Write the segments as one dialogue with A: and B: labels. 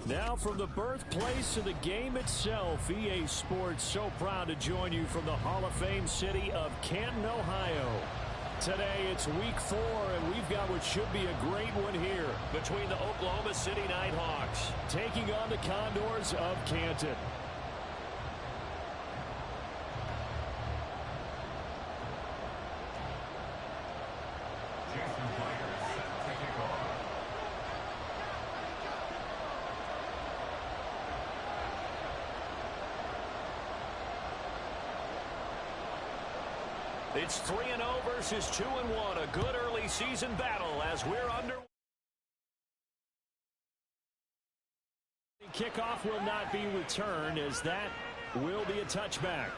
A: Now from the birthplace of the game itself, EA Sports so proud to join you from the Hall of Fame city of Canton, Ohio. Today it's week 4, and we've got what should be a great one here between the Oklahoma City Nighthawks taking on the Condors of Canton. It's 3-0 versus 2-1. A good early season battle as we're under. Kickoff will not be returned, as that will be a touchback.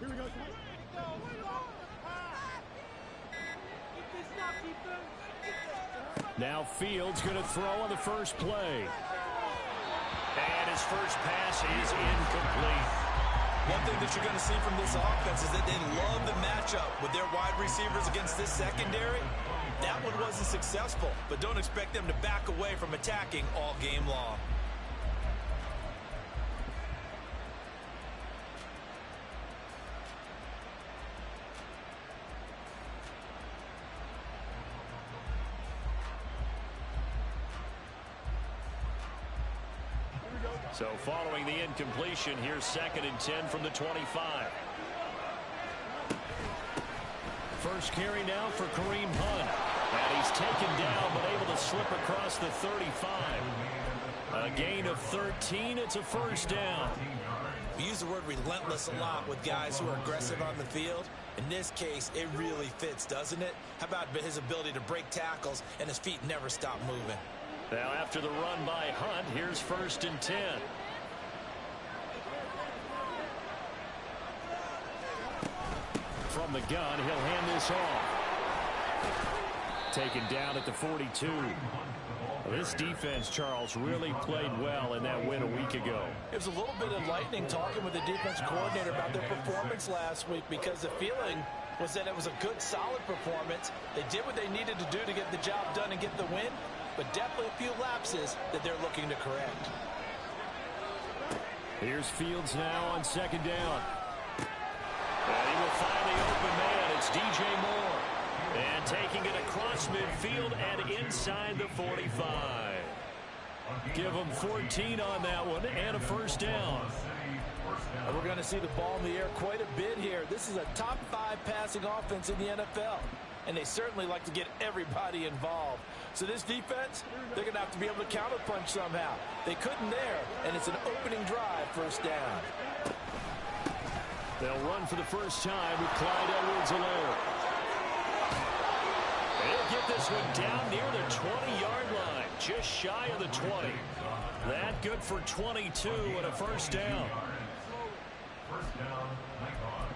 B: Here we go.
A: Now Fields going to throw on the first play. And his first pass is incomplete.
C: One thing that you're going to see from this offense is that they love the matchup with their wide receivers against this secondary. That one wasn't successful, but don't expect them to back away from attacking all game long.
A: So following the incompletion, here's 2nd and 10 from the 25. First carry now for Kareem Hunt. And he's taken down but able to slip across the 35. A gain of 13. It's a first down.
C: We use the word relentless a lot with guys who are aggressive on the field. In this case, it really fits, doesn't it? How about his ability to break tackles and his feet never stop moving?
A: Now after the run by Hunt, here's 1st and 10. From the gun, he'll hand this off. Taken down at the 42. This defense, Charles, really played well in that win a week ago.
D: It was a little bit enlightening talking with the defense coordinator about their performance last week, because the feeling was that it was a good, solid performance. They did what they needed to do to get the job done and get the win, but definitely a few lapses that they're looking to correct.
A: Here's Fields now on 2nd down. And he will find the open man. It's DJ Moore. And taking it across midfield and inside the 45. Give him 14 on that one and a first down.
D: And we're going to see the ball in the air quite a bit here. This is a top 5 passing offense in the NFL. And they certainly like to get everybody involved. So this defense, they're going to have to be able to counterpunch somehow. They couldn't there, and it's an opening drive, first down.
A: They'll run for the first time with Clyde Edwards-Helaire. They'll get this one down near the 20-yard line, just shy of the 20. That good for 22 and a first down.
B: First down, Nighthawks.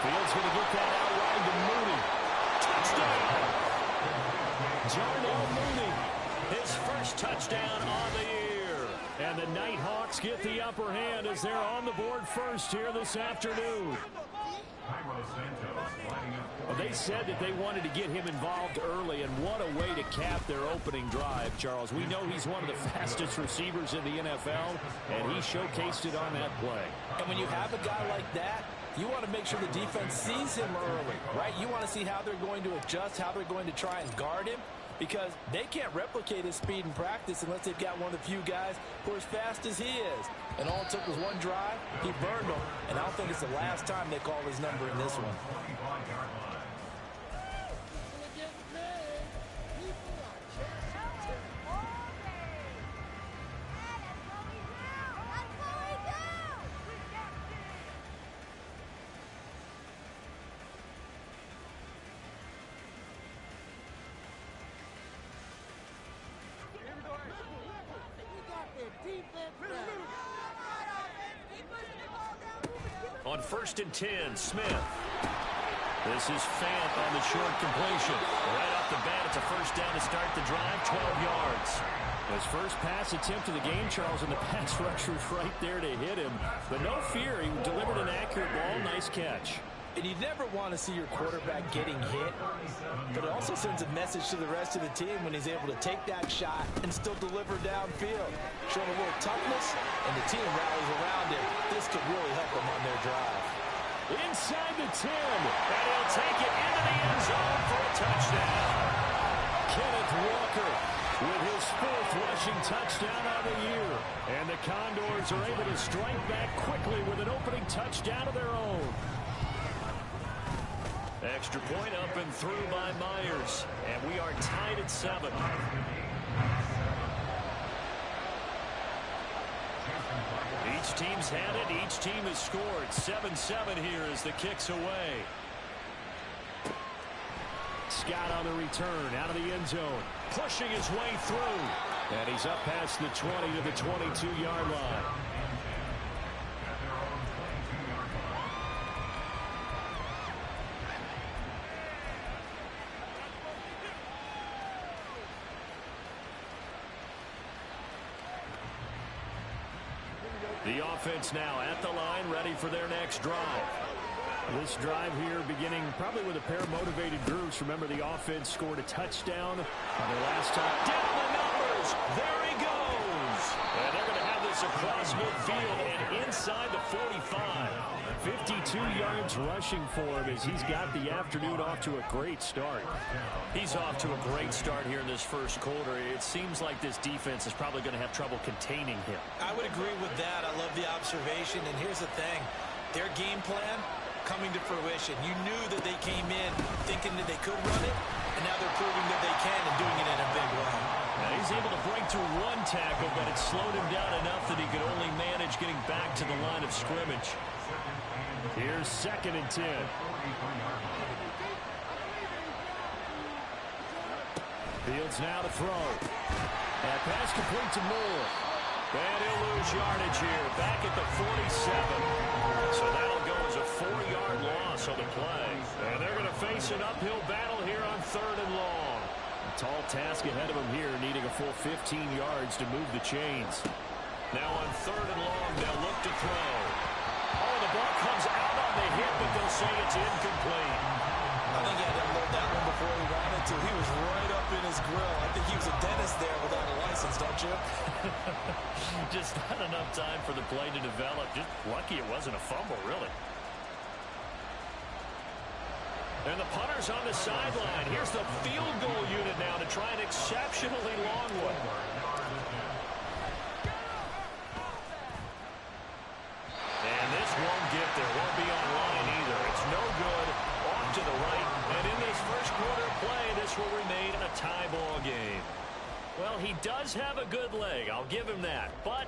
A: Fields going to get that out wide to Mooney. Touchdown! Jarnell Mooney, his first touchdown on the year. And the Nighthawks get the upper hand as they're on the board first here this afternoon.
B: Cairo Santos lining up.
A: They They said that they wanted to get him involved early, and what a way to cap their opening drive, Charles. We know he's one of the fastest receivers in the NFL, and he showcased it on that play.
D: And when you have a guy like that, you want to make sure the defense sees him early, right? You want to see how they're going to adjust, how they're going to try and guard him, because they can't replicate his speed in practice unless they've got one of the few guys who are as fast as he is. And all it took was one drive. He burned them, and I don't think it's the last time they call his number in this one.
A: On 1st and 10, Smith. This is Fant on the short completion. Right off the bat, it's a first down to start the drive, 12 yards. His first pass attempt of the game, Charles, and the pass rusher right there to hit him. But no fear, he delivered an accurate ball. Nice catch.
D: And you never want to see your quarterback getting hit, but it also sends a message to the rest of the team when he's able to take that shot and still deliver downfield. Showing a little toughness, and the team rallies around him. This could really help them on their drive.
A: Inside the 10, and he'll take it into the end zone for a touchdown. Kenneth Walker with his 4th rushing touchdown of the year. And the Condors are able to strike back quickly with an opening touchdown of their own. Extra point up and through by Myers. And we are tied at 7. Each team's had it. Each team has scored. 7-7 here as the kick's away. Scott on the return out of the end zone. Pushing his way through. And he's up past the 20 to the 22-yard line. The offense now at the line, ready for their next drive. This drive here beginning probably with a pair of motivated groups. Remember, the offense scored a touchdown on their last time. Down the numbers. There he goes. And they're going to have this across midfield and inside the 45. 52 yards rushing for him as he's got the afternoon off to a great start. He's off to a great start here in this first quarter. It seems like this defense is probably going to have trouble containing him.
C: I would agree with that. I love the observation. And here's the thing. Their game plan coming to fruition. You knew that they came in thinking that they could run it, and now they're proving that they can and doing it in a big way.
A: Now he's able to break through one tackle, but it slowed him down enough that he could only manage getting back to the line of scrimmage. Here's 2nd and 10. Fields now to throw. That pass complete to Moore. And he'll lose yardage here. Back at the 47. So that'll go as a 4-yard loss on the play. And they're going to face an uphill battle here on 3rd and long. A tall task ahead of them here, needing a full 15 yards to move the chains. Now on 3rd and long, they'll look to throw. Oh, the ball comes out on the hit, but they'll say it's incomplete.
C: I think he had to load that one before he wanted to. He was right up in his grill. I think he was a dentist there without a license, don't you?
A: Just not enough time for the play to develop. Just lucky it wasn't a fumble, really. And the punter's on the sideline. Here's the field goal unit now to try an exceptionally long one. And this won't get there. Won't be on line either. It's no good. Off to the right. And in this first quarter play, this will remain a tie ball game. Well, he does have a good leg. I'll give him that. But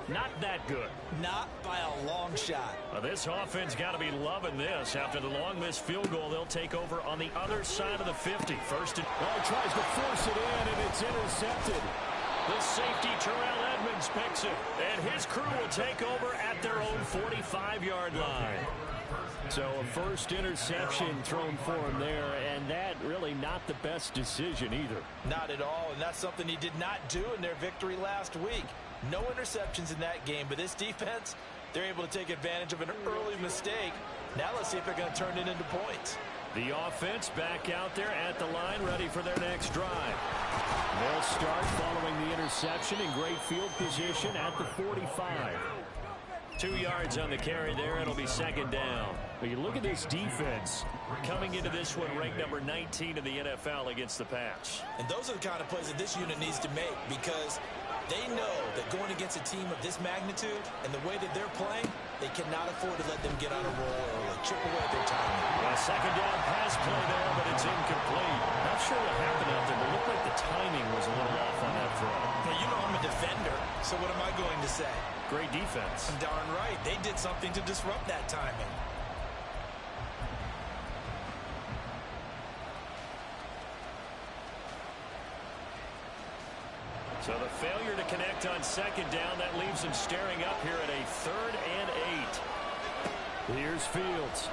A: not that good.
C: Not by a long shot.
A: This offense got to be loving this. After the long missed field goal, they'll take over on the other side of the 50. First and... Oh, tries to force it in, and it's intercepted. The safety, Terrell Edmonds, picks it. And his crew will take over at their own 45-yard line. So a first interception thrown for him there, and that really not the best decision either.
D: Not at all, and that's something he did not do in their victory last week. No interceptions in that game, but this defense, they're able to take advantage of an early mistake. Now let's see if they're going to turn it into points.
A: The offense back out there at the line, ready for their next drive. They'll start following the interception in great field position at the 45. 2 yards on the carry there. It'll be second down. But you look at this defense coming into this one ranked number 19 in the NFL against the pass.
C: And those are the kind of plays that this unit needs to make, because they know that going against a team of this magnitude and the way that they're playing, they cannot afford to let them get on a roll or chip away at their timing.
A: A second down pass play there, but it's incomplete. Not sure what happened out there, but it looked like the timing was a little off on that throw.
C: Now, you know I'm a defender, so what am I going to say?
A: Great defense.
C: Darn right. They did something to disrupt that timing.
A: So the failure to connect on second down, that leaves him staring up here at a 3rd and 8. Here's Fields.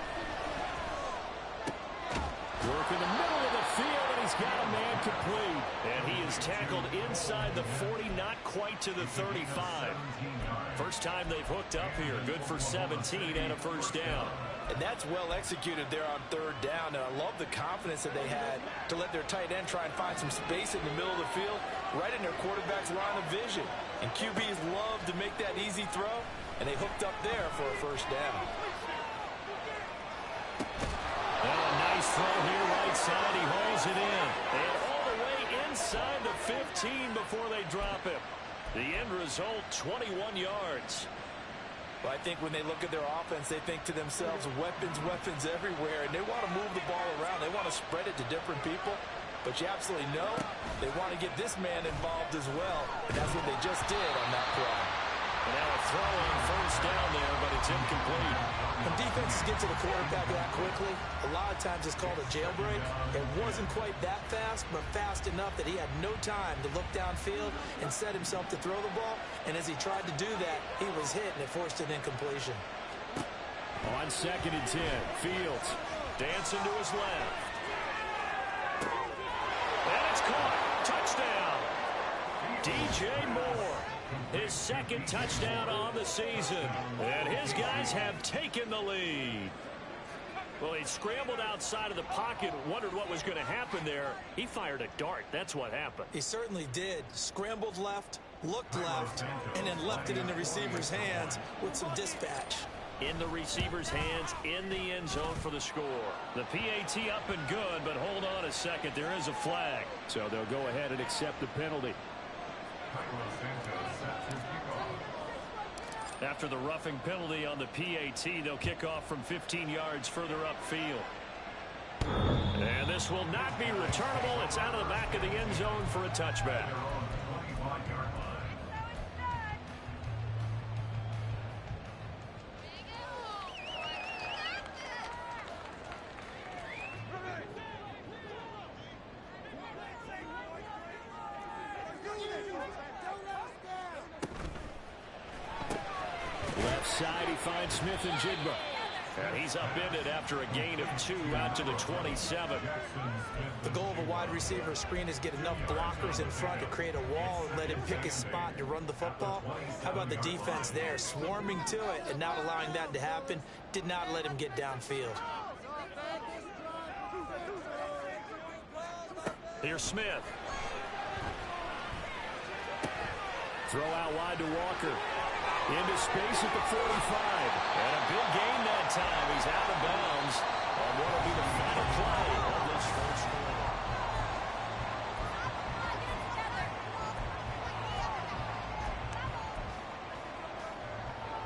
A: Work in the middle of the field, and he's got a man complete. And he is tackled inside the 40, not quite to the 35. First time they've hooked up here. Good for 17 and a first down.
D: And that's well executed there on 3rd down. And I love the confidence that they had to let their tight end try and find some space in the middle of the field, right in their quarterback's line of vision. And QBs love to make that easy throw, and they hooked up there for a first down.
A: And a nice throw here right side. He hauls it in. And all the way inside the 15 before they drop him. The end result, 21 yards.
D: Well, I think when they look at their offense, they think to themselves, weapons, weapons everywhere, and they want to move the ball around. They want to spread it to different people, but you absolutely know they want to get this man involved as well, and that's what they just did on that play.
A: And now a throw on first down there, but it's incomplete.
C: When defenses get to the quarterback that quickly, a lot of times it's called a jailbreak. It wasn't quite that fast, but fast enough that he had no time to look downfield and set himself to throw the ball. And as he tried to do that, he was hit, and it forced an incompletion.
A: On 2nd and 10, Fields dancing to his left. And it's caught. Touchdown. DJ Moore. His 2nd touchdown on the season. And his guys have taken the lead. Well, he scrambled outside of the pocket, wondered what was going to happen there. He fired a dart. That's what happened.
C: He certainly did. Scrambled left, looked left, and then left it in the receiver's hands with some dispatch.
A: In the receiver's hands, in the end zone for the score. The PAT up and good, but hold on a second. There is a flag. So they'll go ahead and accept the penalty. After the roughing penalty on the PAT, they'll kick off from 15 yards further upfield. And this will not be returnable. It's out of the back of the end zone for a touchback. Side, he finds Smith and Jigba. And he's upended after a gain of 2 out to the 27.
C: The goal of a wide receiver screen is get enough blockers in front to create a wall and let him pick his spot to run the football. How about the defense there, swarming to it and not allowing that to happen? Did not let him get downfield.
A: Here's Smith. Throw out wide to Walker. Into space at the 45. And a big gain that time. He's out of bounds on what will be the final play of this first quarter.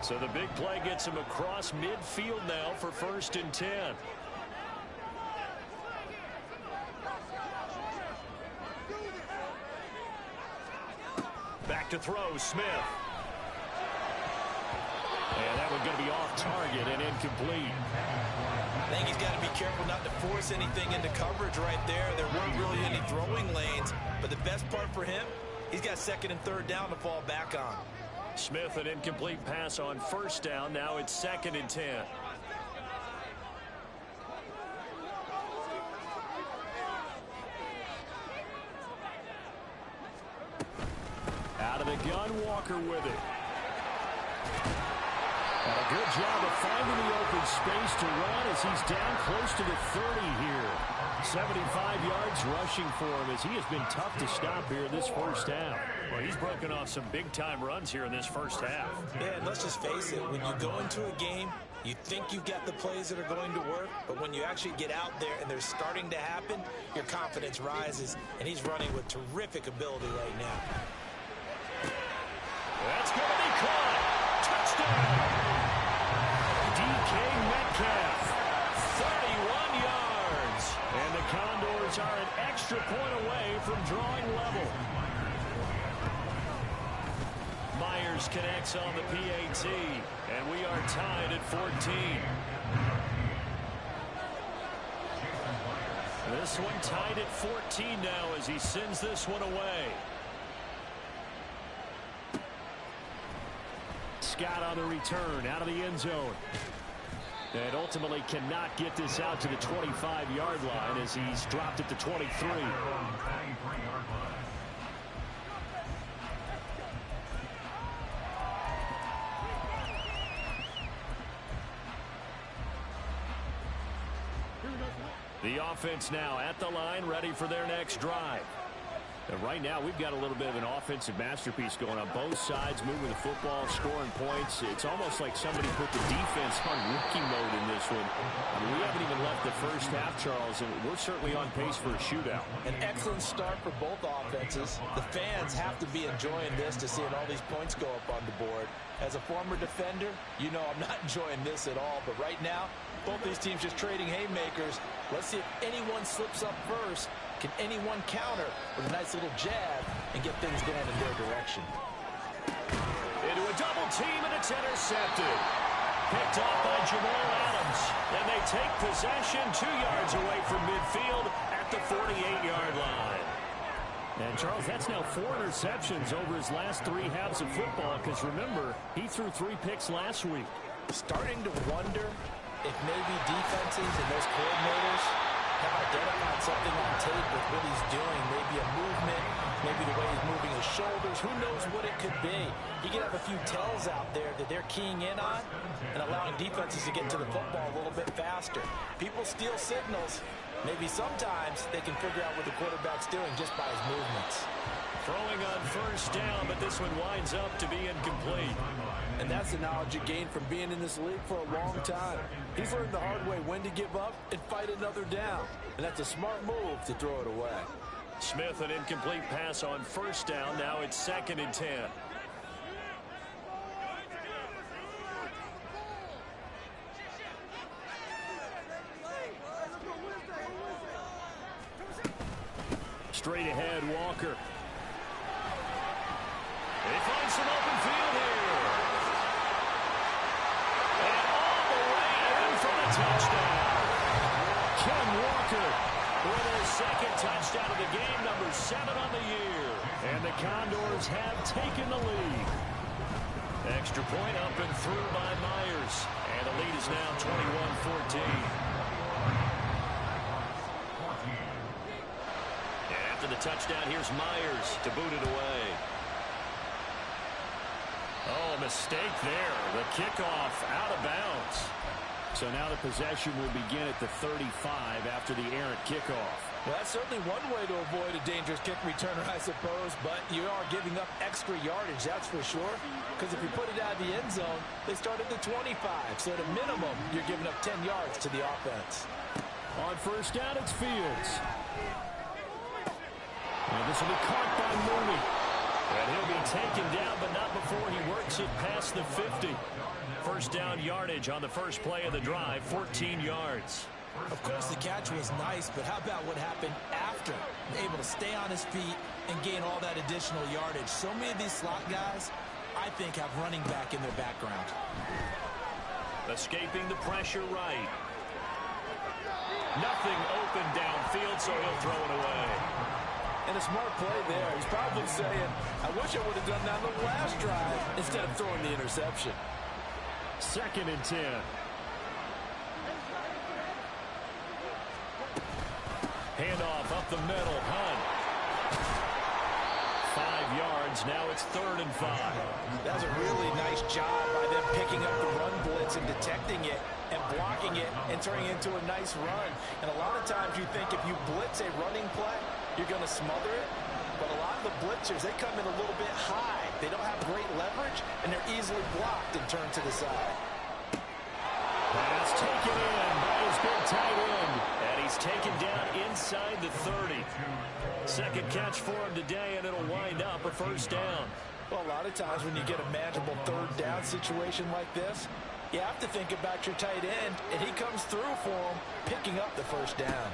A: So the big play gets him across midfield now for 1st and 10. Back to throw, Smith. And that one's going to be off target and incomplete.
C: I think he's got to be careful not to force anything into coverage right there. There weren't really any throwing lanes, but the best part for him, he's got 2nd and 3rd down to fall back on.
A: Smith, an incomplete pass on 1st down. Now it's 2nd and 10. Out of the gun, Walker with it. And a good job of finding the open space to run as he's down close to the 30 here. 75 yards rushing for him as he has been tough to stop here this first half. Well, he's broken off some big-time runs here in this first half.
C: Yeah, and let's just face it, when you go into a game, you think you've got the plays that are going to work, but when you actually get out there and they're starting to happen, your confidence rises, and he's running with terrific ability right now.
A: That's going to be caught. Touchdown! DK Metcalf, 31 yards. And the Condors are an extra point away from drawing level. Myers connects on the PAT, and we are tied at 14. This one tied at 14 now as he sends this one away. Scott on the return out of the end zone. And ultimately cannot get this out to the 25-yard line as he's dropped it to 23. The offense now at the line, ready for their next drive. And right now, we've got a little bit of an offensive masterpiece going on both sides, moving the football, scoring points. It's almost like somebody put the defense on rookie mode in this one. I mean, we haven't even left the first half, Charles, and we're certainly on pace for a shootout.
D: An excellent start for both offenses. The fans have to be enjoying this to seeing all these points go up on the board. As a former defender, you know I'm not enjoying this at all. But right now, both these teams just trading haymakers. Let's see if anyone slips up first. Can anyone counter with a nice little jab and get things going in their direction?
A: Into a double team, and it's intercepted. Picked off by Jamal Adams. And they take possession 2 yards away from midfield at the 48-yard line. And, Charles, that's now 4 interceptions over his last 3 halves of football because, remember, he threw 3 picks last week.
D: Starting to wonder if maybe defenses and those coordinators have identified something on tape with what he's doing. Maybe a movement, maybe the way he's moving his shoulders. Who knows what it could be? He could have a few tells out there that they're keying in on and allowing defenses to get to the football a little bit faster. People steal signals. Maybe sometimes they can figure out what the quarterback's doing just by his movements.
A: Throwing on first down, but this one winds up to be incomplete.
D: And that's the knowledge you gain from being in this league for a long time. He's learned the hard way when to give up and fight another down. And that's a smart move to throw it away.
A: Smith, an incomplete pass on first down. Now it's 2nd and 10. Straight ahead, Walker. They find some open field here. And all the way in for the touchdown. Ken Walker with his 2nd touchdown of the game, number 7 on the year. And the Condors have taken the lead. Extra point up and through by Myers. And the lead is now 21-14. And after the touchdown, here's Myers to boot it away. Oh, a mistake there. The kickoff out of bounds. So now the possession will begin at the 35 after the errant kickoff.
D: Well, that's certainly one way to avoid a dangerous kick returner, I suppose, but you are giving up extra yardage, that's for sure. Because if you put it out of the end zone, they start at the 25. So at a minimum, you're giving up 10 yards to the offense.
A: On first down, it's Fields. And this will be caught by Mooney. And he'll be taken down, but not before he works it past the 50. First down yardage on the first play of the drive, 14 yards.
C: Of course, the catch was nice, but how about what happened after? Able to stay on his feet and gain all that additional yardage. So many of these slot guys, I think, have running back in their background.
A: Escaping the pressure right. Nothing open downfield, so he'll throw it away.
D: And a smart play there. He's probably saying, I wish I would have done that on the last drive instead of throwing the interception.
A: 2nd and 10. Handoff up the middle. Hunt 5 yards. Now it's 3rd and 5.
D: That was a really nice job by them picking up the run blitz and detecting it and blocking it and turning it into a nice run. And a lot of times you think if you blitz a running play, you're going to smother it. But a lot of the blitzers, they come in a little bit high. They don't have great leverage, and they're easily blocked and turned to the side.
A: Pass taken in by his big tight end. And he's taken down inside the 30. Second catch for him today, and it'll wind up a 1st down.
D: Well, a lot of times when you get a manageable 3rd down situation like this, you have to think about your tight end, and he comes through for him, picking up the 1st down.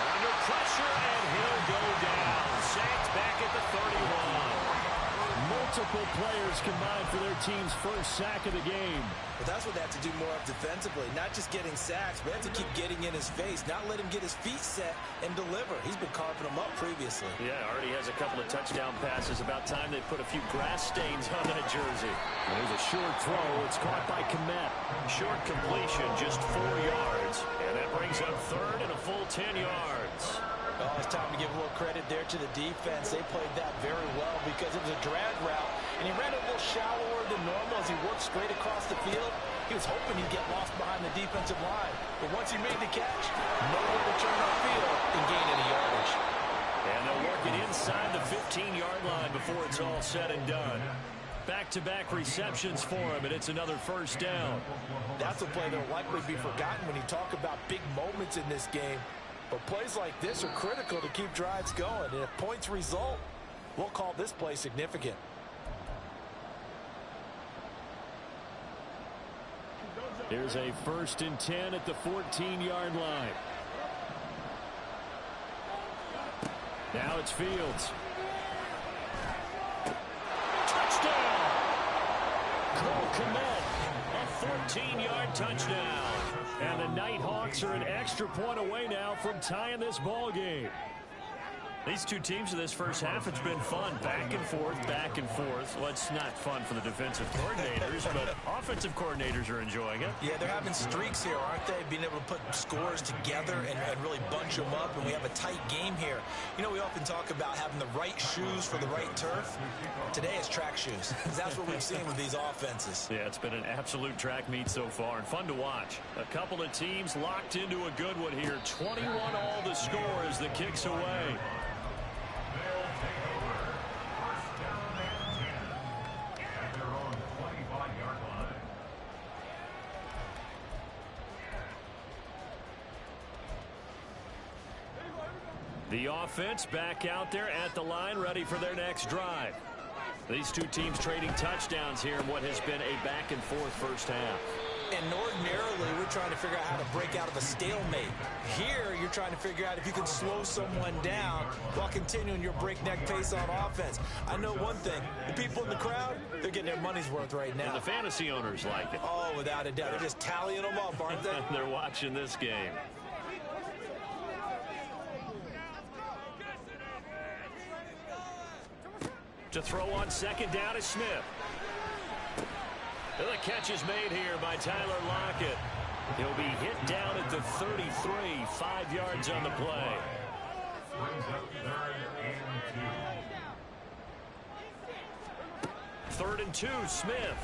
A: Under pressure, and he'll go down. Sacked back at the 31. Multiple players combined for their team's first sack of the game.
D: But that's what they have to do more of defensively, not just getting sacks, but they have to keep getting in his face, not let him get his feet set and deliver. He's been carving them up previously.
A: Yeah, already has a couple of touchdown passes. About time they put a few grass stains on that jersey. There's a short throw. It's caught by Kmet. Short completion, just 4 yards. And that brings up 3rd and a full 10 yards.
D: Oh, it's time to give a little credit there to the defense. They played that very well because it was a drag route, and he ran a little shallower than normal as he worked straight across the field. He was hoping he'd get lost behind the defensive line, but once he made the catch, nowhere to turn upfield and gain any yardage.
A: And they'll work it inside the 15-yard line before it's all said and done. Back-to-back receptions for him, and it's another 1st down.
D: That's a play that will likely be forgotten when you talk about big moments in this game. But plays like this are critical to keep drives going. And if points result, we'll call this play significant.
A: Here's a 1st and 10 at the 14-yard line. Now it's Fields. Touchdown! Cole Kmet, a 14-yard touchdown. And the Nighthawks are an extra point away now from tying this ball game. These two teams in this first half, it's been fun. Back and forth, back and forth. Well, it's not fun for the defensive coordinators, but offensive coordinators are enjoying it.
D: Yeah, they're having streaks here, aren't they? Being able to put scores together and really bunch them up, and we have a tight game here. You know, we often talk about having the right shoes for the right turf. Today it's track shoes. That's what we've seen with these offenses.
A: Yeah, it's been an absolute track meet so far, and fun to watch. A couple of teams locked into a good one here. 21 all the score as the kick's away. The offense back out there at the line, ready for their next drive. These two teams trading touchdowns here in what has been a back-and-forth first half.
D: And ordinarily, we're trying to figure out how to break out of a stalemate. Here, you're trying to figure out if you can slow someone down while continuing your breakneck pace on offense. I know one thing. The people in the crowd, they're getting their money's worth right now.
A: And the fantasy owners like it.
D: Oh, without a doubt. They're just tallying them up, aren't they?
A: They're watching this game. To throw on 2nd down is Smith. The catch is made here by Tyler Lockett. He'll be hit down at the 33, 5 yards on the play.
B: Brings up
A: 3rd and 2, Smith.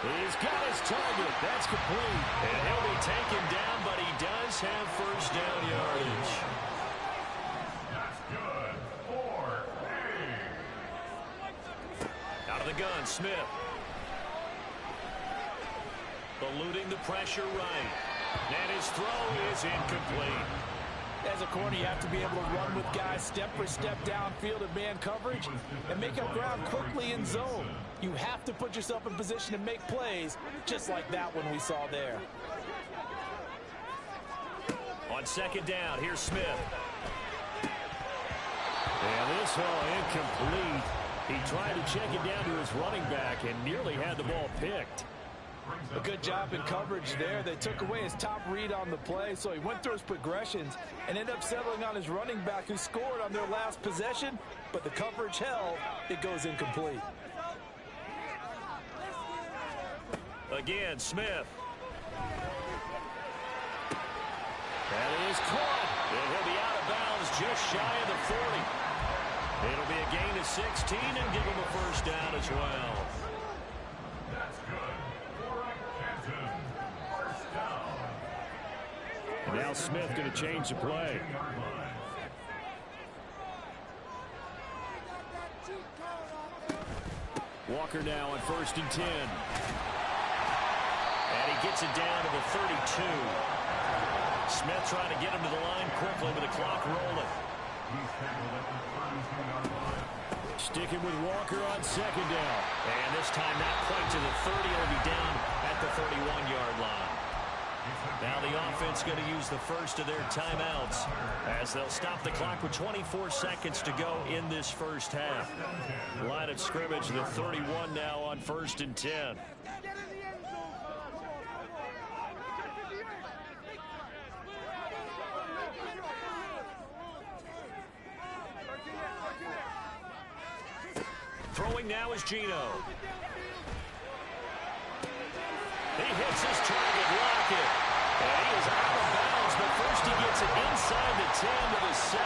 A: He's got his target. That's complete. And he'll be taken down, but he does have 1st down yardage.
B: That's good. 4.
A: Out of the gun, Smith. Eluding the pressure right. And his throw is incomplete.
D: As a corner, you have to be able to run with guys step for step downfield in man coverage and make up ground quickly in zone. You have to put yourself in position to make plays, just like that one we saw there.
A: On 2nd down, here's Smith. And this all incomplete. He tried to check it down to his running back and nearly had the ball picked.
D: A good job in coverage there. They took away his top read on the play, so he went through his progressions and ended up settling on his running back who scored on their last possession, but the coverage held. It goes incomplete.
A: Again, Smith. That is caught. And he'll be out of bounds just shy of the 40. It'll be a gain of 16 and give him a first down as well.
B: That's good. Warren Canton. First down.
A: And now Smith going to change the play. Walker now on 1st and 10. And he gets it down to the 32. Smith trying to get him to the line quickly with the clock rolling.
B: He's tackled at the 32-yard line.
A: Sticking with Walker on 2nd down. And this time not quite to the 30. It'll be down at the 31-yard line. Now the offense going to use the first of their timeouts as they'll stop the clock with 24 seconds to go in this first half. Line of scrimmage, the 31 now on 1st and 10. Throwing now is Geno. He hits his target, Lockett. And he is out of bounds, but first he gets it inside the 10 to the 7.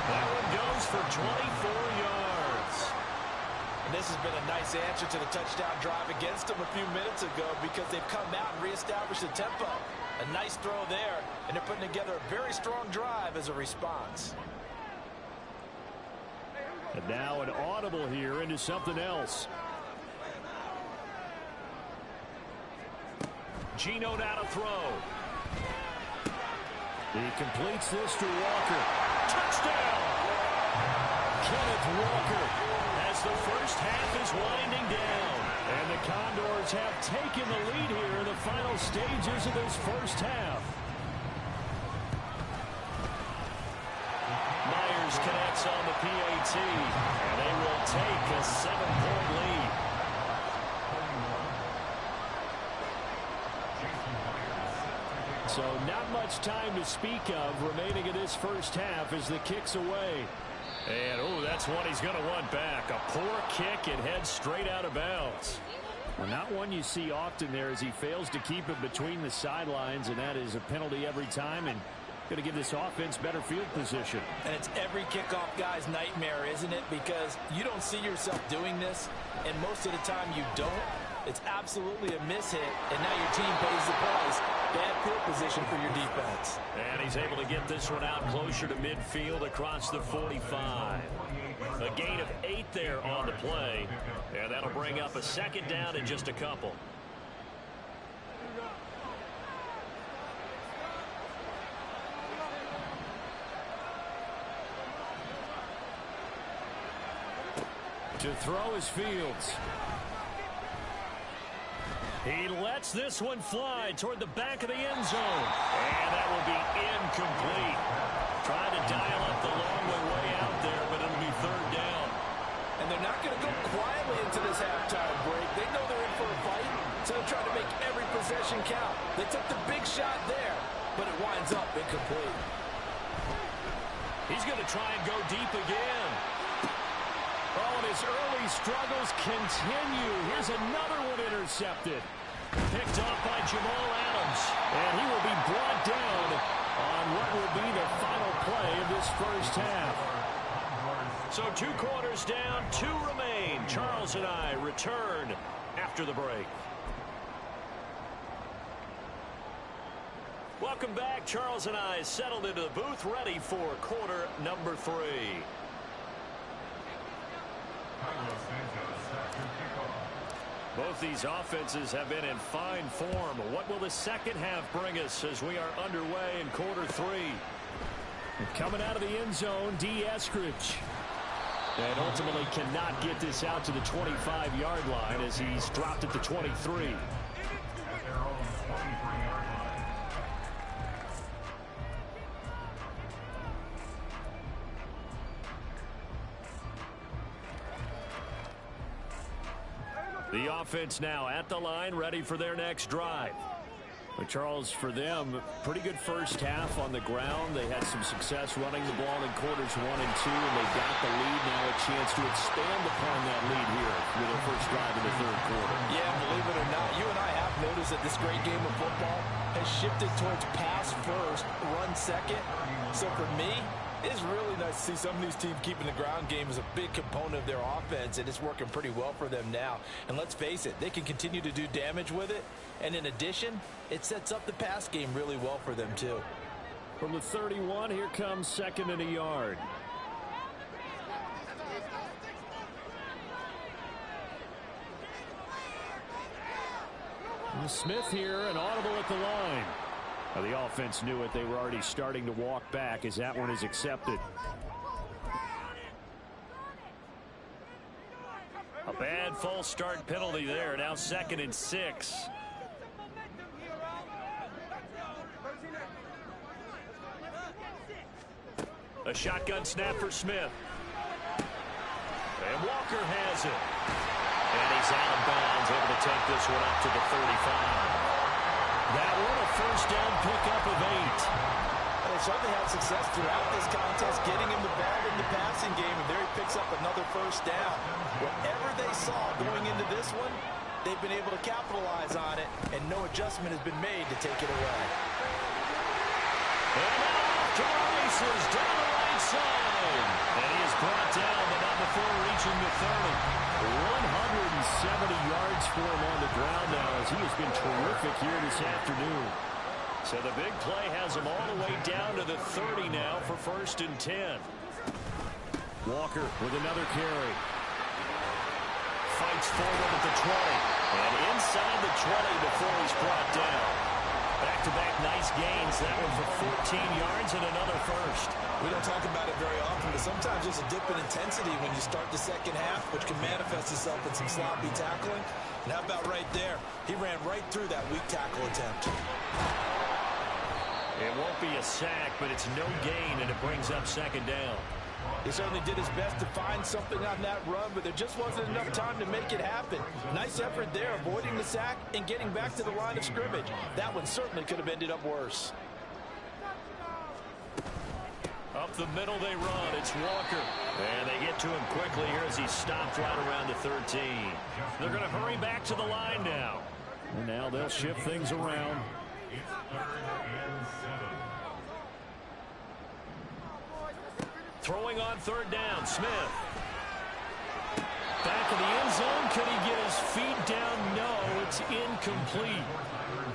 A: That one goes for 24 yards.
D: And this has been a nice answer to the touchdown drive against them a few minutes ago because they've come out and reestablished the tempo. A nice throw there, and they're putting together a very strong drive as a response.
A: And now an audible here into something else. Geno now to throw. He completes this to Walker. Touchdown! Kenneth Walker as the first half is winding down. And the Condors have taken the lead here in the final stages of this first half. Myers connects on the PAT, and they will take a 7-point lead. So not much time to speak of remaining in this first half as the kick's away. And, oh, that's one he's going to want back. A poor kick and heads straight out of bounds. Well, not one you see often there as he fails to keep it between the sidelines, and that is a penalty every time and going to give this offense better field position.
D: And it's every kickoff guy's nightmare, isn't it? Because you don't see yourself doing this, and most of the time you don't. It's absolutely a mishit, and now your team pays the price. Bad field position for your defense.
A: And he's able to get this one out closer to midfield across the 45. A gain of 8 there on the play, and that'll bring up a 2nd down in just a couple. To throw is Fields. He lets this one fly toward the back of the end zone. And that will be incomplete. Trying to dial up the long way out there, but it'll be 3rd down.
D: And they're not going to go quietly into this halftime break. They know they're in for a fight, so they're trying to make every possession count. They took the big shot there, but it winds up incomplete.
A: He's going to try and go deep again. Oh, and his early struggles continue. Here's another one intercepted. Picked off by Jamal Adams. And he will be brought down on what will be the final play of this first half. So 2 quarters down, 2 remain. Charles and I return after the break. Welcome back. Charles and I settled into the booth, ready for quarter number 3. Both these offenses have been in fine form. What will the second half bring us as we are underway in quarter 3? And coming out of the end zone, D. Eskridge. And ultimately cannot get this out to the 25-yard line as he's dropped at the 23. The offense now at the line, ready for their next drive. But Charles, for them, pretty good first half on the ground. They had some success running the ball in quarters 1 and 2, and they got the lead. Now a chance to expand upon that lead here with their first drive in the 3rd quarter.
D: Yeah, believe it or not, you and I have noticed that this great game of football has shifted towards pass first, run second. So for me, it's really nice to see some of these teams keeping the ground game as a big component of their offense, and it's working pretty well for them now. And let's face it, they can continue to do damage with it. And in addition, it sets up the pass game really well for them too.
A: From the 31, here comes 2nd and a yard. Smith here, an audible at the line. Well, the offense knew it. They were already starting to walk back as that one is accepted. A bad false start penalty there. Now 2nd and 6. A shotgun snap for Smith. And Walker has it. And he's out of bounds, able to take this one up to the 35. That one a first down pickup of 8.
D: They certainly had success throughout this contest, getting him the ball in the passing game, and there he picks up another first down. Whatever they saw going into this one, they've been able to capitalize on it, and no adjustment has been made to take it away.
A: And now off to the races, down the right side. And he is brought down, but not before reaching the 30. 170 yards for him on the ground now, as he has been terrific here this afternoon. So the big play has him all the way down to the 30 now for 1st and 10. Walker with another carry. Fights forward at the 20. And inside the 20 before he's brought down. Back-to-back nice gains. That one for 14 yards and another first.
D: We don't talk about it very often, but sometimes there's a dip in intensity when you start the second half, which can manifest itself in some sloppy tackling. And how about right there? He ran right through that weak tackle attempt.
A: It won't be a sack, but it's no gain, and it brings up 2nd down.
D: He certainly did his best to find something on that run, but there just wasn't enough time to make it happen. Nice effort there, avoiding the sack and getting back to the line of scrimmage. That one certainly could have ended up worse.
A: Up the middle they run. It's Walker. And they get to him quickly here as he stopped right around the 13. They're going to hurry back to the line now. And now they'll shift things around.
B: It's 3rd and 7.
A: Throwing on 3rd down, Smith. Back in the end zone. Could he get his feet down? No, it's incomplete.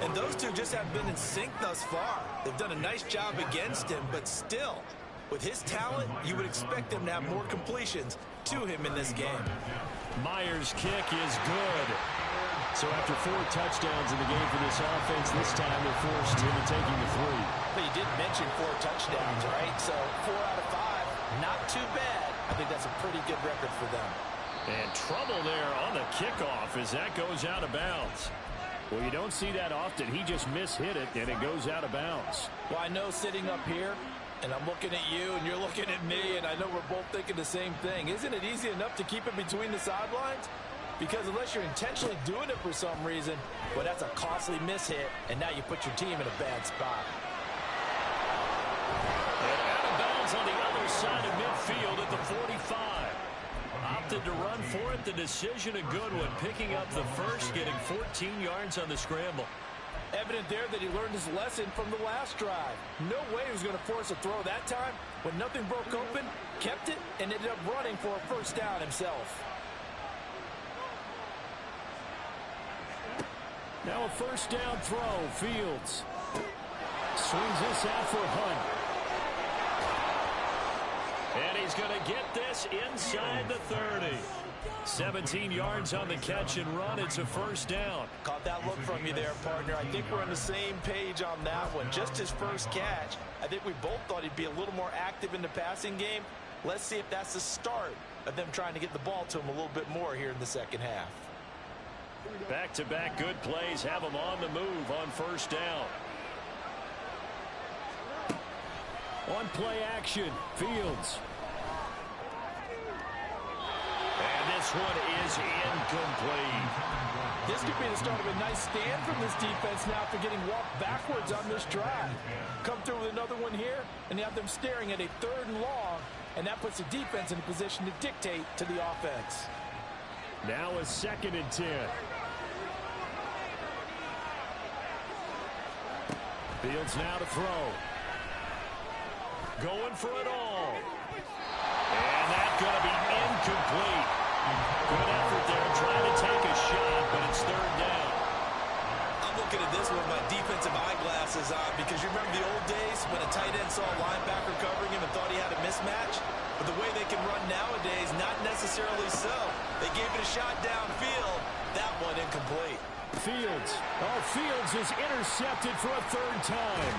D: And those two just have been in sync thus far. They've done a nice job against him, but still, with his talent, you would expect them to have more completions to him in this game.
A: Myers' kick is good. So after 4 touchdowns in the game for this offense, this time they're forced into taking the 3.
D: But you did mention 4 touchdowns, right? So 4 out of 5, not too bad. I think that's a pretty good record for them.
A: And trouble there on the kickoff as that goes out of bounds. Well, you don't see that often. He just mishit it, and it goes out of bounds.
D: Well, I know sitting up here, and I'm looking at you, and you're looking at me, and I know we're both thinking the same thing. Isn't it easy enough to keep it between the sidelines? Because unless you're intentionally doing it for some reason, well, that's a costly mishit, and now you put your team in a bad spot.
A: And out of bounds on the other side of midfield at the 45. Opted to run for it. The decision a good one. Picking up the first, getting 14 yards on the scramble.
D: Evident there that he learned his lesson from the last drive. No way he was going to force a throw that time. When nothing broke open, kept it, and ended up running for a first down himself.
A: Now a first down throw. Fields swings this out for Hunt. And he's going to get this inside the 30. 17 yards on the catch and run. It's a first down.
D: Caught that look from you there, partner. I think we're on the same page on that one. Just his first catch. I think we both thought he'd be a little more active in the passing game. Let's see if that's the start of them trying to get the ball to him a little bit more here in the second half.
A: Back-to-back good plays have him on the move on first down. On play action, Fields. And this one is incomplete.
D: This could be the start of a nice stand from this defense now after getting walked backwards on this drive. Come through with another one here, and you have them staring at a 3rd and long, and that puts the defense in a position to dictate to the offense.
A: Now a 2nd and 10. Fields now to throw. Going for it all. And that's going to be incomplete. Good effort there trying to take a shot, but it's third down.
C: I'm looking at this with my defensive eyeglasses on because you remember the old days when a tight end saw a linebacker covering him and thought he had a mismatch? But the way they can run nowadays, not necessarily so. They gave it a shot downfield. That one incomplete.
A: Fields is intercepted for a third time.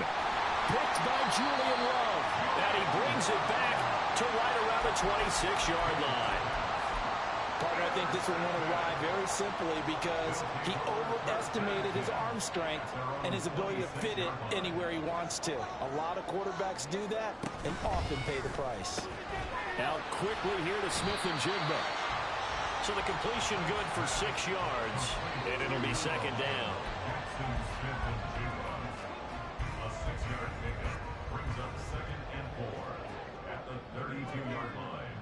A: Picked by Julian Love. And he brings it back to right around the 26-yard line.
D: Partner, I think this one went awry very simply because he overestimated his arm strength and his ability to fit it anywhere he wants to. A lot of quarterbacks do that and often pay the price.
A: Out quickly here to Smith-Njigba. So the completion good for 6 yards, and it'll be second down.
B: A 6-yard pickup brings up 2nd and 4 at the 32-yard line.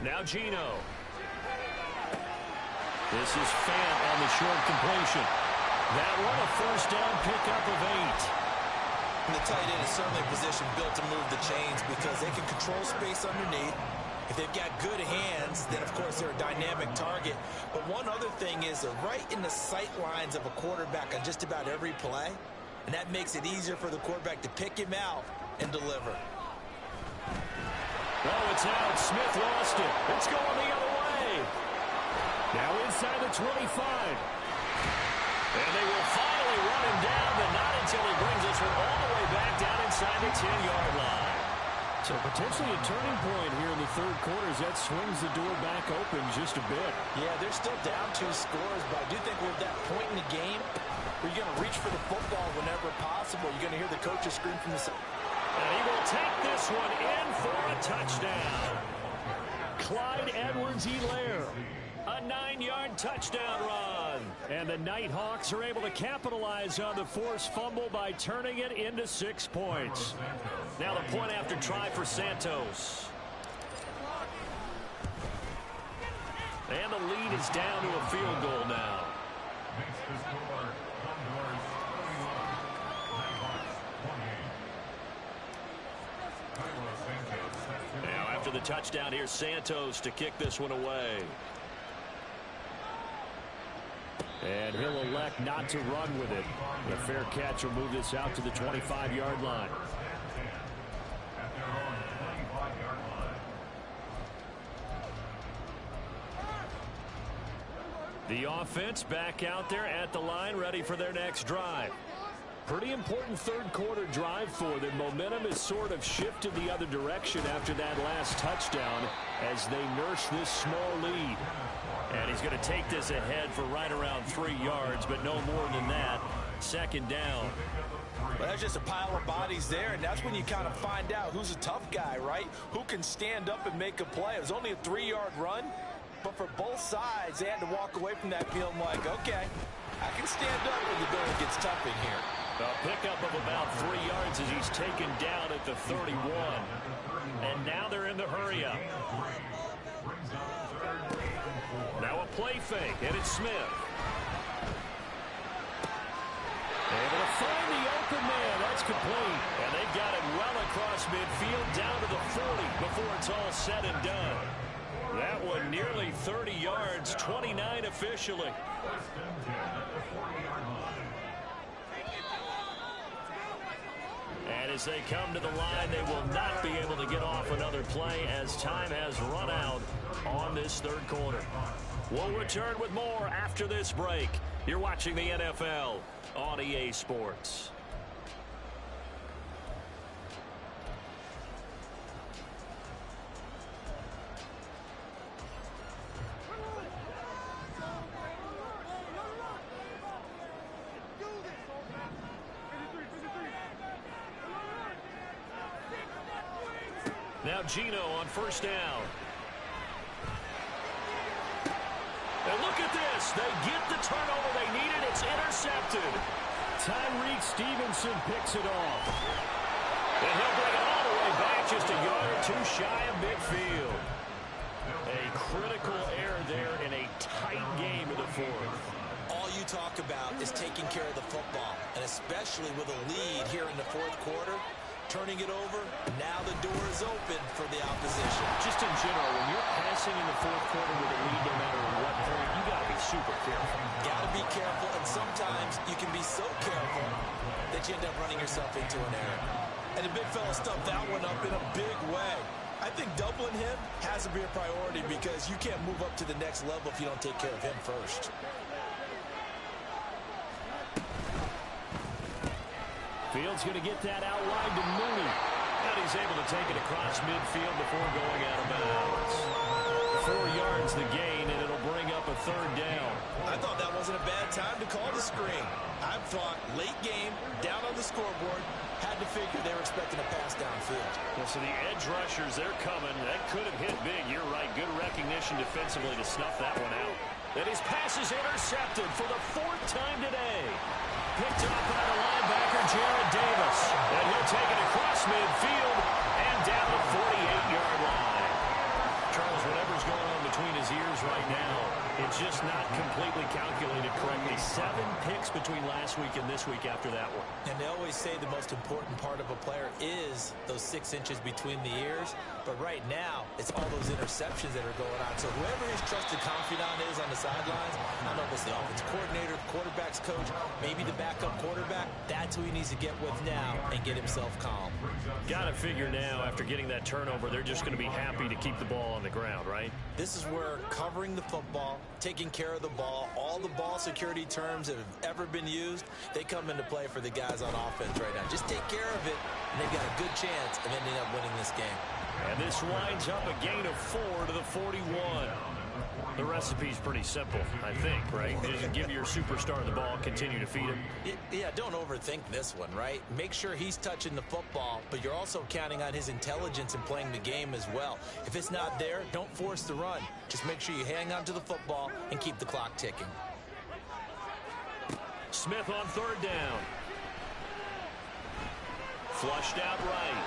A: Now Geno. This is Fant on the short completion. That one a first down pickup of 8.
C: The tight end is certainly a position built to move the chains because they can control space underneath. If they've got good hands, then of course they're a dynamic target. But one other thing is they're right in the sight lines of a quarterback on just about every play. And that makes it easier for the quarterback to pick him out and deliver.
A: Oh, it's out. Smith lost it. It's going the other way. Now inside the 25. And they will finally run him down, but not until he brings this one all the way back down inside the 10-yard line. So potentially a turning point here in the third quarter as that swings the door back open just a bit.
D: Yeah, they're still down 2 scores, but I do think we're at that point in the game where you're going to reach for the football whenever possible. You're going to hear the coaches scream from the side.
A: And he will take this one in for a touchdown. Clyde Edwards-Helaire. A 9-yard touchdown run. And the Nighthawks are able to capitalize on the forced fumble by turning it into 6 points. Now the point after try for Santos. And the lead is down to a field goal now.
B: Makes the score Condors 31, Nighthawks 28.
A: Now after the touchdown, here's Santos to kick this one away. And he'll elect not to run with it. The fair catch will move this out to the 25-yard line.
B: At their own 25-yard line.
A: The offense back out there at the line, ready for their next drive. Pretty important third quarter drive for them. Momentum has sort of shifted the other direction after that last touchdown as they nurse this small lead. And he's going to take this ahead for right around 3 yards, but no more than that. Second down.
D: Well, there's just a pile of bodies there, and that's when you kind of find out who's a tough guy, right? Who can stand up and make a play. It was only a 3-yard run, but for both sides, they had to walk away from that feeling like, okay, I can stand up when the going gets tough in here.
A: A pickup of about 3 yards as he's taken down at the 31. And now they're in the hurry-up. Now a play fake, and it's Smith. Able to find the open man. That's complete. And they've got it well across midfield down to the 40 before it's all said and done. That one nearly 30 yards, 29 officially. And as they come to the line, they will not be able to get off another play as time has run out on this third quarter. We'll return with more after this break. You're watching the NFL on EA Sports. Now Geno on first down. And look at this. They get the turnover they needed. It's intercepted. Tyreek Stevenson picks it off. And he'll bring it all the way back just a yard or two shy of midfield. A critical error there in a tight game of the fourth.
C: All you talk about is taking care of the football, and especially with a lead here in the fourth quarter. Turning it over, now the door is open for the opposition.
A: Just in general, when you're passing in the fourth quarter with a lead, no matter what point, you got to be super careful.
C: Got to be careful, and sometimes you can be so careful that you end up running yourself into an error. And the big fella stuffed that one up in a big way. I think doubling him has to be a priority because you can't move up to the next level if you don't take care of him first.
A: Fields going to get that out wide to Mooney. And he's able to take it across midfield before going out of bounds. 4 yards the gain, and it'll bring up a third down.
C: I thought that wasn't a bad time to call the screen. I thought late game, down on the scoreboard, had to figure they were expecting a pass downfield.
A: Yeah, so the edge rushers, they're coming. That could have hit big. You're right. Good recognition defensively to snuff that one out. And his pass is intercepted for the 4th time today. Picked up by the linebacker, Jarrad Davis. And he'll take it across midfield and down the 48-yard line. Charles, whatever's going on between his ears right now, it's just not completely calculated correctly. 7 picks between last week and this week after that one.
C: And they always say the most important part of a player is those 6 inches between the ears. But right now, it's all those interceptions that are going on. So whoever his trusted confidant is on the sidelines, I don't know if it's the offensive coordinator, the quarterback's coach, maybe the backup quarterback, that's who he needs to get with now and get himself calm.
A: Got to figure now, after getting that turnover, they're just going to be happy to keep the ball on the ground, right?
C: This is where covering the football, taking care of the ball, all the ball security terms that have ever been used, they come into play for the guys on offense right now. Just take care of it, and they've got a good chance of ending up winning this game.
A: And this winds up a gain of 4 to the 41. The recipe's pretty simple, I think, right? Just give your superstar the ball, continue to feed him.
C: Yeah, don't overthink this one, right? Make sure he's touching the football, but you're also counting on his intelligence in playing the game as well. If it's not there, don't force the run. Just make sure you hang on to the football and keep the clock ticking.
A: Smith on 3rd down. Flushed out right.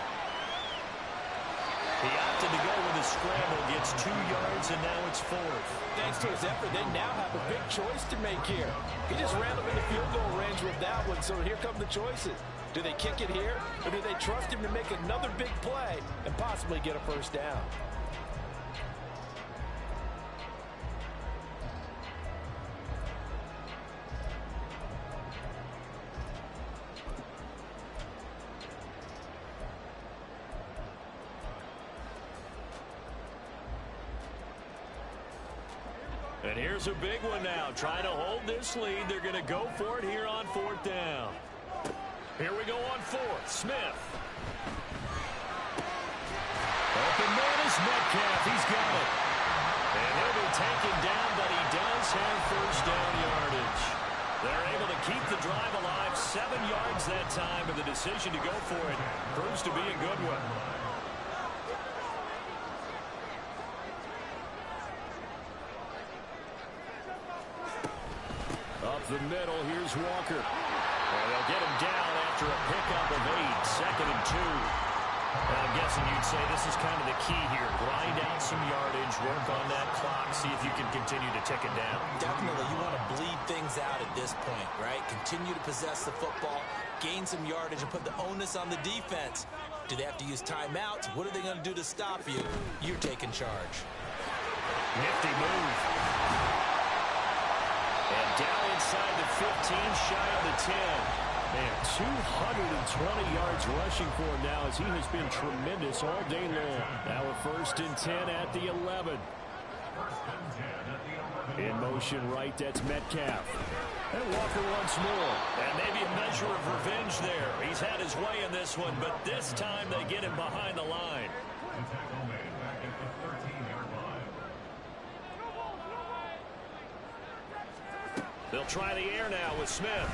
A: He opted to go with a scramble, gets 2 yards, and now it's 4th.
D: Thanks to his effort, they now have a big choice to make here. He just ran them in the field goal range with that one, so here come the choices. Do they kick it here, or do they trust him to make another big play and possibly get a first down?
A: And here's a big one now. Trying to hold this lead. They're going to go for it here on 4th down. Here we go on 4th. Smith. Open man is Metcalf. He's got it. And he'll be taken down, but he does have first down yardage. They're able to keep the drive alive. 7 yards that time, and the decision to go for it proves to be a good one. Up the middle, here's Walker. And they'll get him down after a pickup of 8, 2nd and 2. I'm guessing you'd say this is kind of the key here. Grind out some yardage, work on that clock, see if you can continue to tick it down.
C: Definitely, you want to bleed things out at this point, right? Continue to possess the football, gain some yardage, and put the onus on the defense. Do they have to use timeouts? What are they going to do to stop you? You're taking charge.
A: Nifty move. And down inside the 15, shy of the 10. Man, 220 yards rushing for him now as he has been tremendous all day long. Now a 1st and 10 at the 11. In motion right, that's Metcalf. And Walker once more. And maybe a measure of revenge there. He's had his way in this one, but this time they get him behind the line. They'll try the air now with Smith.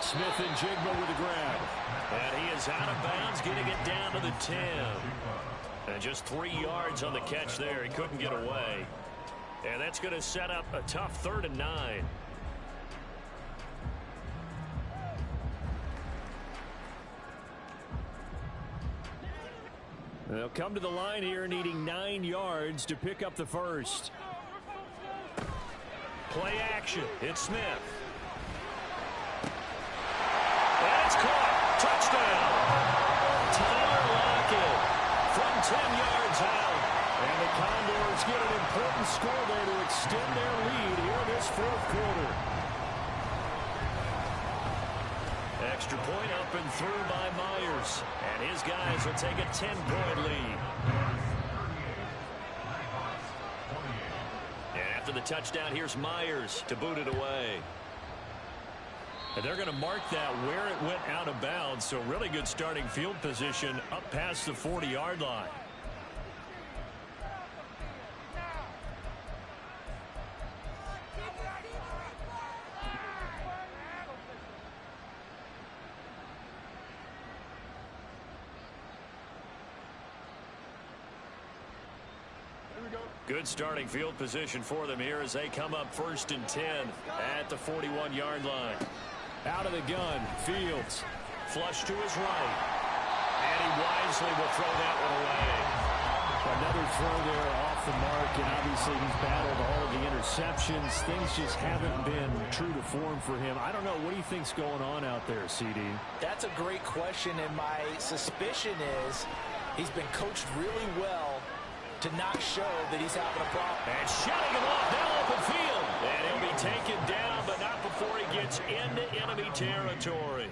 A: Smith and Jigba with a grab. And he is out of bounds, getting it down to the 10. And just 3 yards on the catch there. He couldn't get away. And that's going to set up a tough 3rd and 9. They'll come to the line here needing 9 yards to pick up the first. Play action. It's Smith. And it's caught. Touchdown. Tyler Lockett from 10 yards out. And the Condors get an important score there to extend their lead here this fourth quarter. Extra point up and through by Myers. And his guys will take a 10-point lead. And after the touchdown, here's Myers to boot it away. And they're going to mark that where it went out of bounds. So really good starting field position up past the 40-yard line. Good starting field position for them here as they come up 1st and 10 at the 41-yard line. Out of the gun, Fields. Flush to his right. And he wisely will throw that one away. Another throw there off the mark, and obviously he's battled all of the interceptions. Things just haven't been true to form for him. I don't know. What do you think's going on out there, CD?
D: That's a great question, and my suspicion is he's been coached really well to not show that he's having a problem.
A: And shutting him off now open field. And he'll be taken down, but not before he gets into enemy territory.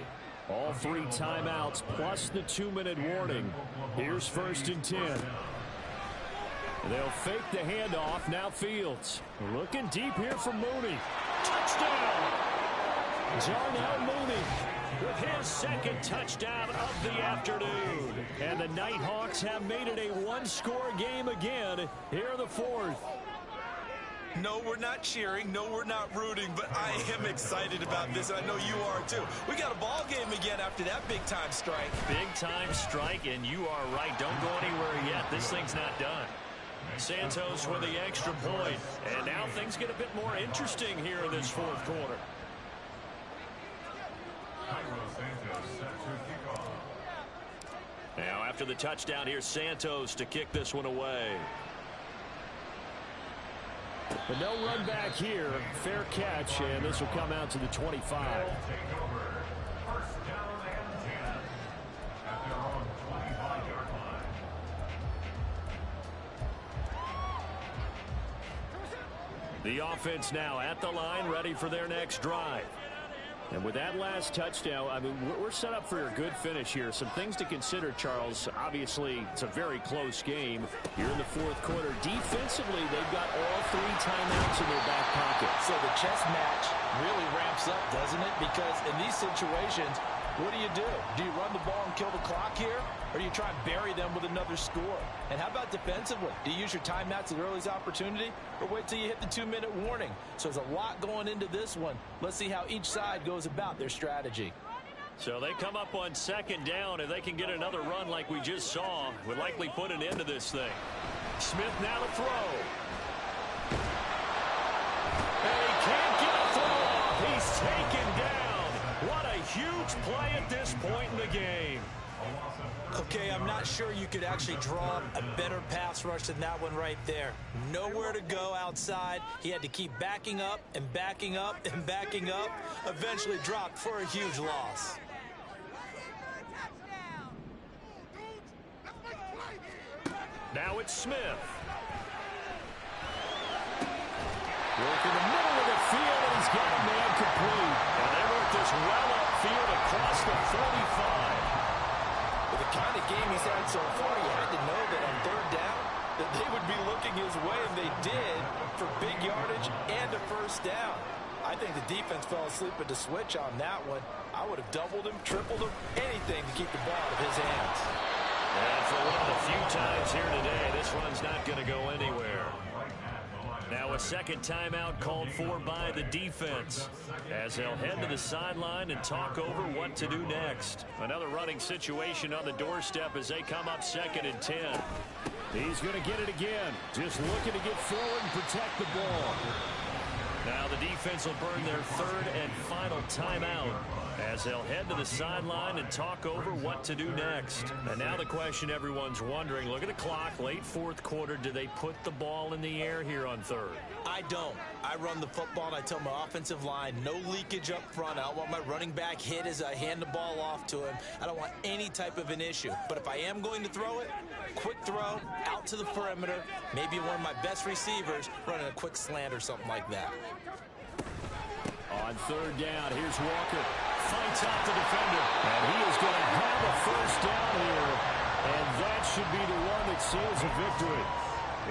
A: All 3 timeouts plus the 2-minute warning. Here's 1st and 10. They'll fake the handoff. Now Fields. Looking deep here for Mooney. Touchdown! Darnell Mooney with his 2nd touchdown of the afternoon. And the Nighthawks have made it a 1-score game again here in the 4th.
C: No, we're not cheering. No, we're not rooting, but I am excited about this, and I know you are too. We got a ball game again after that big-time strike.
A: Big-time strike, and you are right. Don't go anywhere yet. This thing's not done. Santos with the extra point. And now things get a bit more interesting here in this 4th quarter. Now after the touchdown, here's Santos to kick this one away. But no run back here. Fair catch, and this will come out to the 25. The offense now at the line, ready for their next drive. And with that last touchdown, I mean, we're set up for a good finish here. Some things to consider, Charles. Obviously, it's a very close game here in the 4th quarter. Defensively, they've got all 3 timeouts in their back pocket.
D: So the chess match really ramps up, doesn't it? Because in these situations, what do? Do you run the ball and kill the clock here? Or do you try and bury them with another score? And how about defensively? Do you use your timeouts at earliest opportunity? Or wait till you hit the 2-minute warning? So there's a lot going into this one. Let's see how each side goes about their strategy.
A: So they come up on 2nd down. If they can get another run like we just saw, would likely put an end to this thing. Smith now to throw. And he can't get a throw off. He's taken down. What a huge play at this point in the game.
C: Okay, I'm not sure you could actually draw a better pass rush than that one right there. Nowhere to go outside. He had to keep backing up and backing up and backing up. Eventually dropped for a huge loss.
A: Now it's Smith. Work in the middle of the field, and he's got a man complete. And they work this well upfield across the 45.
D: With the kind of game he's had so far, you had to know that on 3rd down that they would be looking his way, and they did, for big yardage and a 1st down. I think the defense fell asleep at the switch on that one. I would have doubled him, tripled him, anything to keep the ball out of his hands.
A: And for one of the few times here today, this one's not going to go anywhere. Now a 2nd timeout called for by the defense as they'll head to the sideline and talk over what to do next. Another running situation on the doorstep as they come up 2nd and 10. He's going to get it again. Just looking to get forward and protect the ball. Now the defense will burn their 3rd and final timeout as they'll head to the sideline and talk over what to do next. And now the question everyone's wondering, look at the clock, late fourth quarter, do they put the ball in the air here on third?
D: I don't. I run the football and I tell my offensive line, no leakage up front. I don't want my running back hit as I hand the ball off to him. I don't want any type of an issue. But if I am going to throw it, quick throw, out to the perimeter, maybe one of my best receivers running a quick slant or something like that.
A: On third down, here's Walker. Fights out the defender. And he is going to have a first down here. And that should be the one that seals a victory.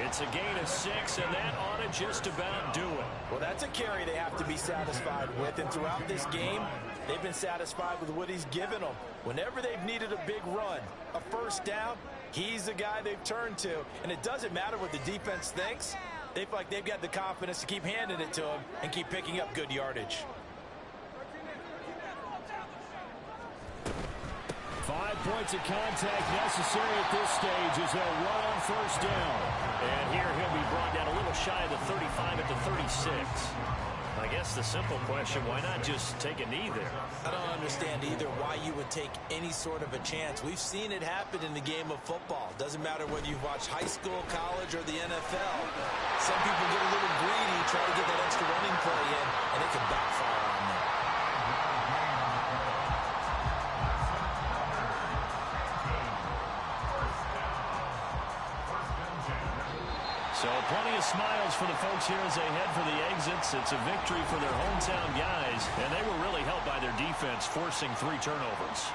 A: It's a gain of 6, and that ought to just about do it.
D: Well, that's a carry they have to be satisfied with. And throughout this game, they've been satisfied with what he's given them. Whenever they've needed a big run, a first down, he's the guy they've turned to. And it doesn't matter what the defense thinks. They feel like they've got the confidence to keep handing it to him and keep picking up good yardage.
A: 5 points of contact necessary at this stage as they'll run on first down. And here he'll be brought down a little shy of the 35 at the 36. I guess the simple question, why not just take a knee there?
D: I don't understand either why you would take any sort of a chance. We've seen it happen in the game of football. Doesn't matter whether you've watched high school, college, or the NFL. Some people get a little greedy, try to get that extra running play in, and it can backfire on them.
A: So plenty of smiles for the folks here as they head for the exits. It's a victory for their hometown guys, and they were really helped by their defense, forcing 3 turnovers.